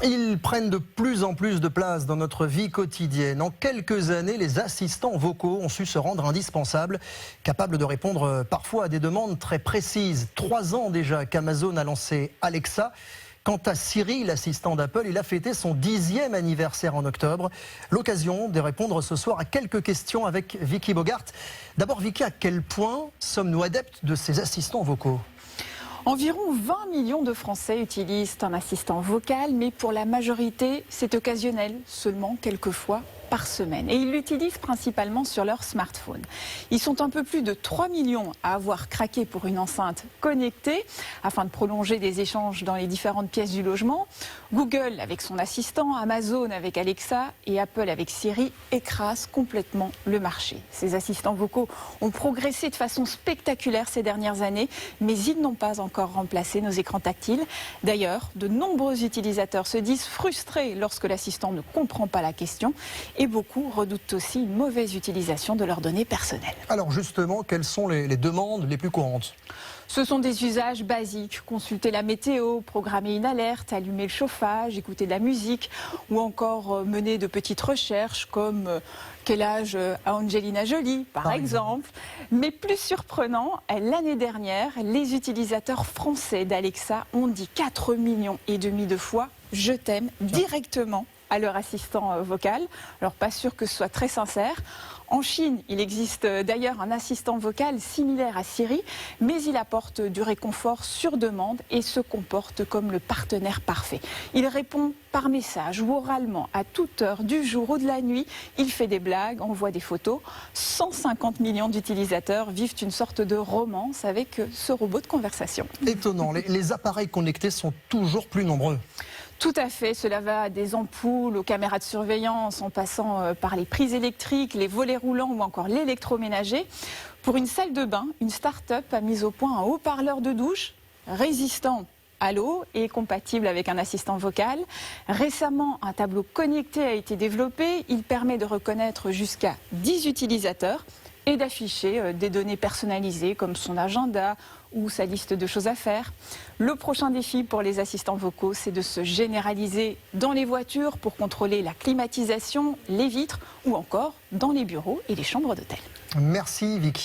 Ils prennent de plus en plus de place dans notre vie quotidienne. En quelques années, les assistants vocaux ont su se rendre indispensables, capables de répondre parfois à des demandes très précises. 3 ans déjà qu'Amazon a lancé Alexa. Quant à Siri, l'assistant d'Apple, il a fêté son 10e anniversaire en octobre. L'occasion de répondre ce soir à quelques questions avec Vicky Bogart. D'abord, Vicky, à quel point sommes-nous adeptes de ces assistants vocaux ? Environ 20 millions de Français utilisent un assistant vocal, mais pour la majorité, c'est occasionnel, seulement quelques fois par semaine. Et ils l'utilisent principalement sur leur smartphone. Ils sont un peu plus de 3 millions à avoir craqué pour une enceinte connectée afin de prolonger des échanges dans les différentes pièces du logement. Google avec son assistant, Amazon avec Alexa et Apple avec Siri écrasent complètement le marché. Ces assistants vocaux ont progressé de façon spectaculaire ces dernières années, mais ils n'ont pas encore remplacé nos écrans tactiles. D'ailleurs, de nombreux utilisateurs se disent frustrés lorsque l'assistant ne comprend pas la question. Et beaucoup redoutent aussi une mauvaise utilisation de leurs données personnelles. Alors justement, quelles sont les demandes les plus courantes ? Ce sont des usages basiques, consulter la météo, programmer une alerte, allumer le chauffage, écouter de la musique ou encore mener de petites recherches comme quel âge a Angelina Jolie par exemple. Mais plus surprenant, l'année dernière, les utilisateurs français d'Alexa ont dit 4,5 millions de fois « je t'aime » directement à leur assistant vocal. Alors pas sûr que ce soit très sincère. En Chine, il existe d'ailleurs un assistant vocal similaire à Siri, mais il apporte du réconfort sur demande et se comporte comme le partenaire parfait. Il répond par message ou oralement à toute heure du jour ou de la nuit. Il fait des blagues, envoie des photos. 150 millions d'utilisateurs vivent une sorte de romance avec ce robot de conversation. Étonnant, les appareils connectés sont toujours plus nombreux. Tout à fait, cela va des ampoules aux caméras de surveillance en passant par les prises électriques, les volets roulants ou encore l'électroménager. Pour une salle de bain, une start-up a mis au point un haut-parleur de douche résistant à l'eau et compatible avec un assistant vocal. Récemment, un tableau connecté a été développé. Il permet de reconnaître jusqu'à 10 utilisateurs et d'afficher des données personnalisées comme son agenda ou sa liste de choses à faire. Le prochain défi pour les assistants vocaux, c'est de se généraliser dans les voitures pour contrôler la climatisation, les vitres ou encore dans les bureaux et les chambres d'hôtel. Merci Vicky.